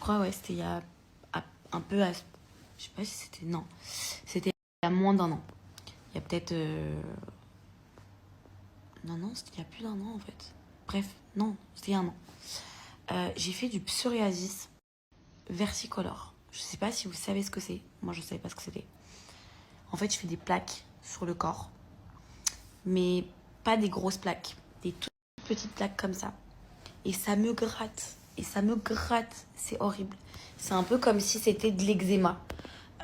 crois, ouais, c'était il y a un peu... je sais pas si c'était... Non, c'était il y a moins d'un an. Il y a peut-être... Non, c'était il y a plus d'un an, en fait. Bref, non, c'était il y a un an. J'ai fait du psoriasis versicolore. Je sais pas si vous savez ce que c'est. Moi, je savais pas ce que c'était. En fait, je fais des plaques sur le corps. Mais pas des grosses plaques. Des toutes petites plaques comme ça. Et ça me gratte. Et ça me gratte. C'est horrible. C'est un peu comme si c'était de l'eczéma.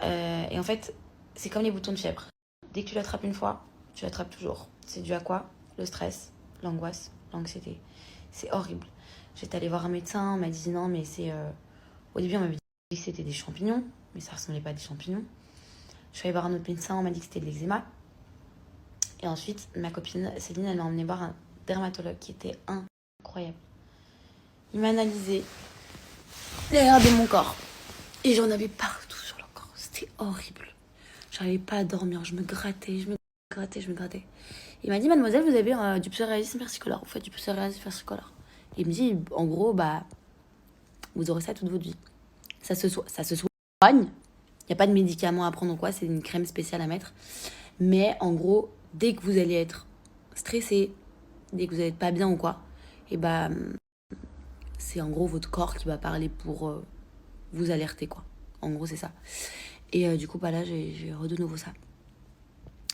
Et en fait, c'est comme les boutons de fièvre. Dès que tu l'attrapes une fois, tu l'attrapes toujours. C'est dû à quoi? Le stress, l'angoisse, l'anxiété. C'est horrible. J'étais allée voir un médecin, on m'a dit non, mais c'est... Au début, on m'avait dit que c'était des champignons, mais ça ressemblait pas à des champignons. Je suis allée voir un autre médecin, on m'a dit que c'était de l'eczéma. Et ensuite, ma copine Céline, elle m'a emmené voir un dermatologue qui était incroyable. Il m'a analysé, il a regardé mon corps. Et j'en avais partout sur le corps. C'était horrible. J'arrivais pas à dormir, je me grattais. Il m'a dit, mademoiselle, vous avez du psoriasis versicolore. Vous faites du psoriasis versicolore. Et il me dit, en gros, bah, vous aurez ça toute votre vie. Ça se soigne. Il n'y a pas de médicaments à prendre ou quoi, c'est une crème spéciale à mettre. Mais en gros, dès que vous allez être stressé, dès que vous n'êtes pas bien ou quoi, et bah, c'est en gros votre corps qui va parler pour vous alerter, quoi. En gros, c'est ça. Et du coup, bah là, j'ai de nouveau ça.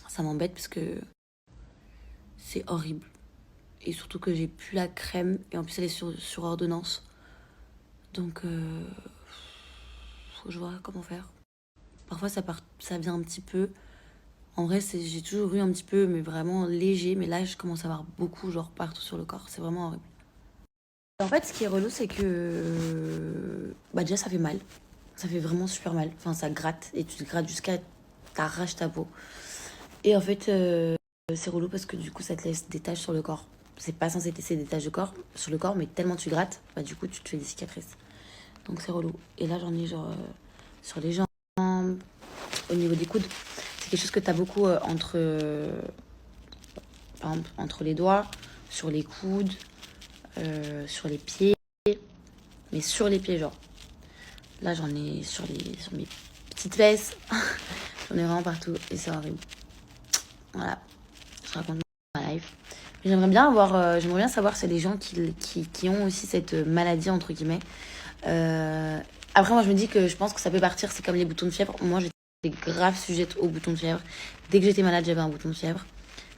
Ça m'embête parce que c'est horrible. Et surtout que j'ai plus la crème. Et en plus, elle est sur ordonnance. Donc, faut que je vois comment faire. Parfois, ça vient un petit peu. En vrai, j'ai toujours eu un petit peu, mais vraiment léger. Mais là, je commence à avoir beaucoup, genre partout sur le corps. C'est vraiment horrible. En fait, ce qui est relou, c'est que... Bah déjà, ça fait mal. Ça fait vraiment super mal. Enfin, ça gratte. Et tu te grattes jusqu'à... T'arraches ta peau. Et en fait, c'est relou parce que du coup, ça te laisse des taches sur le corps. C'est pas censé te laisser des taches de corps, sur le corps, mais tellement tu grattes, bah du coup, tu te fais des cicatrices. Donc c'est relou. Et là, j'en ai genre sur les jambes, au niveau des coudes. C'est quelque chose que t'as beaucoup par exemple, entre les doigts, sur les coudes, sur les pieds. Mais sur les pieds, genre. Là, j'en ai sur mes petites fesses. J'en ai vraiment partout. Et c'est horrible. Voilà. Je raconte ma life. Mais j'aimerais bien savoir s'il y a des gens qui ont aussi cette maladie, entre guillemets. Après, moi, je me dis que je pense que ça peut partir. C'est comme les boutons de fièvre. Moi, j'étais grave sujette aux boutons de fièvre. Dès que j'étais malade, j'avais un bouton de fièvre.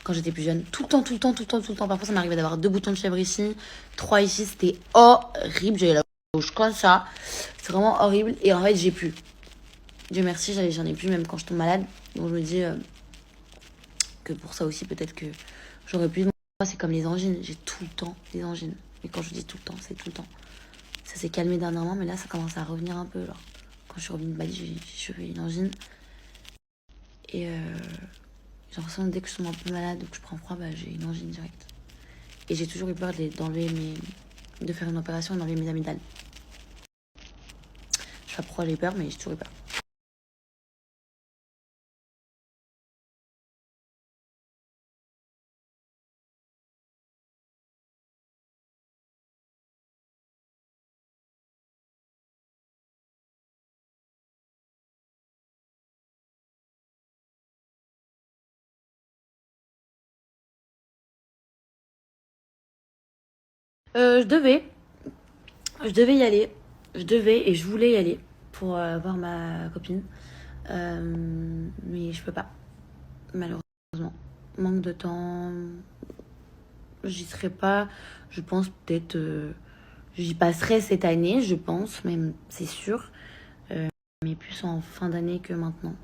Quand j'étais plus jeune. Tout le temps. Parfois, ça m'arrivait d'avoir 2 boutons de fièvre ici, 3 ici. C'était horrible. J'avais la bouche comme ça. C'est vraiment horrible. Et en fait, j'ai plus. Dieu merci, j'en ai plus même quand je tombe malade. Donc, je me dis que pour ça aussi, peut-être que j'aurais plus. Moi, c'est comme les angines. J'ai tout le temps des angines. Mais quand je dis tout le temps, c'est tout le temps. Ça s'est calmé dernièrement, mais là, ça commence à revenir un peu. Genre. Quand je suis revenue de Bali, j'ai eu une angine. Et j'ai l'impression que dès que je tombe un peu malade ou que je prends froid, bah, j'ai une angine directe. Et j'ai toujours eu peur de faire une opération et d'enlever mes amygdales. Je sais pas pourquoi j'ai peur, mais j'ai toujours eu peur. Euh, je devais. Je devais y aller. Et je voulais y aller pour voir ma copine. Mais je peux pas, malheureusement. Manque de temps. J'y serai pas. Je pense peut-être. J'y passerai cette année, je pense, même, c'est sûr. Mais plus en fin d'année que maintenant.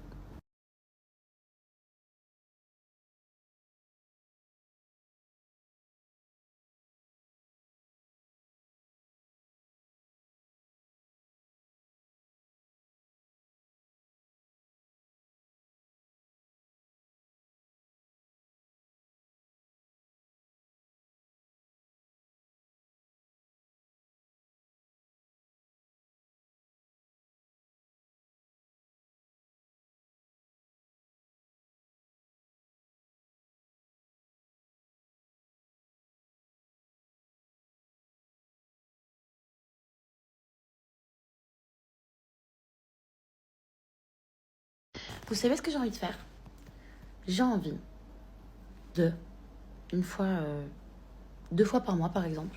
Vous savez ce que j'ai envie de faire? J'ai envie de, une fois, 2 fois par mois par exemple,